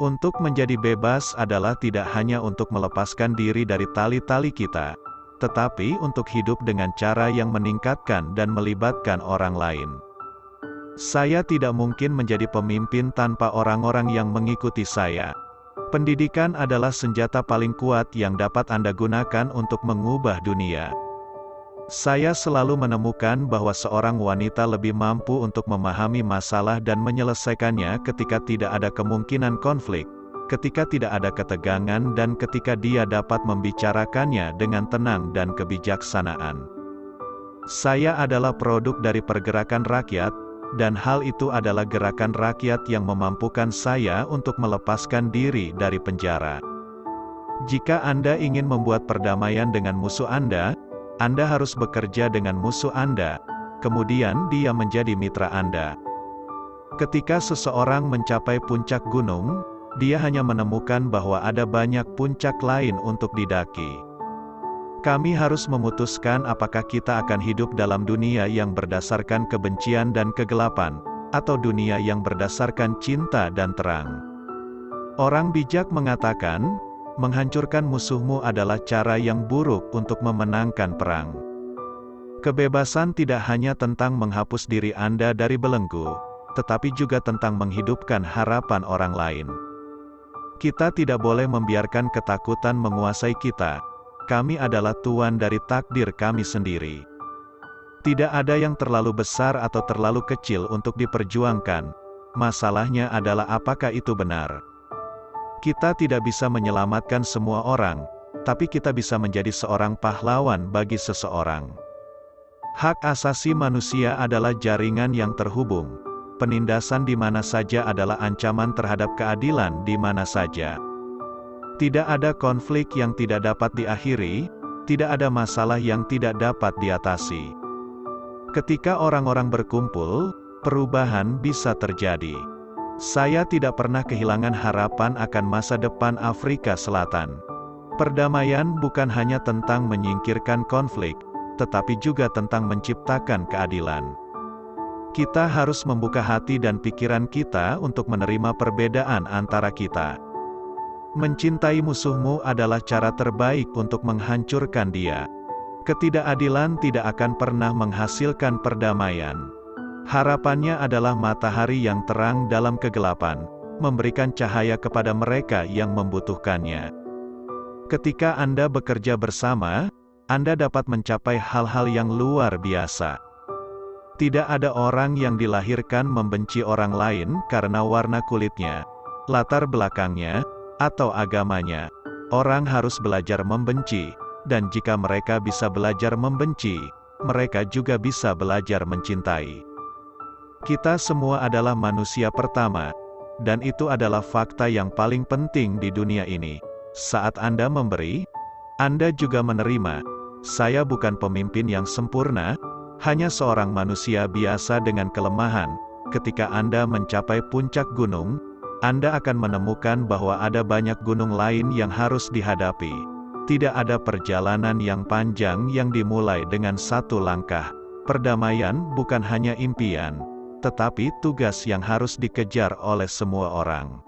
Untuk menjadi bebas adalah tidak hanya untuk melepaskan diri dari tali-tali kita, tetapi untuk hidup dengan cara yang meningkatkan dan melibatkan orang lain. Saya tidak mungkin menjadi pemimpin tanpa orang-orang yang mengikuti saya. Pendidikan adalah senjata paling kuat yang dapat Anda gunakan untuk mengubah dunia. Saya selalu menemukan bahwa seorang wanita lebih mampu untuk memahami masalah dan menyelesaikannya ketika tidak ada kemungkinan konflik, ketika tidak ada ketegangan dan ketika dia dapat membicarakannya dengan tenang dan kebijaksanaan. Saya adalah produk dari pergerakan rakyat, dan hal itu adalah gerakan rakyat yang memampukan saya untuk melepaskan diri dari penjara. Jika Anda ingin membuat perdamaian dengan musuh Anda harus bekerja dengan musuh Anda, kemudian dia menjadi mitra Anda. Ketika seseorang mencapai puncak gunung, dia hanya menemukan bahwa ada banyak puncak lain untuk didaki. Kami harus memutuskan apakah kita akan hidup dalam dunia yang berdasarkan kebencian dan kegelapan, atau dunia yang berdasarkan cinta dan terang. Orang bijak mengatakan, menghancurkan musuhmu adalah cara yang buruk untuk memenangkan perang. Kebebasan tidak hanya tentang menghapus diri Anda dari belenggu, tetapi juga tentang menghidupkan harapan orang lain. Kita tidak boleh membiarkan ketakutan menguasai kita. Kami adalah tuan dari takdir kami sendiri. Tidak ada yang terlalu besar atau terlalu kecil untuk diperjuangkan. Masalahnya adalah apakah itu benar. Kita tidak bisa menyelamatkan semua orang, tapi kita bisa menjadi seorang pahlawan bagi seseorang. Hak asasi manusia adalah jaringan yang terhubung. Penindasan di mana saja adalah ancaman terhadap keadilan di mana saja. Tidak ada konflik yang tidak dapat diakhiri, tidak ada masalah yang tidak dapat diatasi. Ketika orang-orang berkumpul, perubahan bisa terjadi. Saya tidak pernah kehilangan harapan akan masa depan Afrika Selatan. Perdamaian bukan hanya tentang menyingkirkan konflik, tetapi juga tentang menciptakan keadilan. Kita harus membuka hati dan pikiran kita untuk menerima perbedaan antara kita. Mencintai musuhmu adalah cara terbaik untuk menghancurkan dia. Ketidakadilan tidak akan pernah menghasilkan perdamaian. Harapannya adalah matahari yang terang dalam kegelapan, memberikan cahaya kepada mereka yang membutuhkannya. Ketika Anda bekerja bersama, Anda dapat mencapai hal-hal yang luar biasa. Tidak ada orang yang dilahirkan membenci orang lain karena warna kulitnya, latar belakangnya, atau agamanya. Orang harus belajar membenci, dan jika mereka bisa belajar membenci, mereka juga bisa belajar mencintai. Kita semua adalah manusia pertama, dan itu adalah fakta yang paling penting di dunia ini. Saat Anda memberi, Anda juga menerima. Saya bukan pemimpin yang sempurna, hanya seorang manusia biasa dengan kelemahan. Ketika Anda mencapai puncak gunung, Anda akan menemukan bahwa ada banyak gunung lain yang harus dihadapi. Tidak ada perjalanan yang panjang yang dimulai dengan satu langkah. Perdamaian bukan hanya impian, tetapi tugas yang harus dikejar oleh semua orang.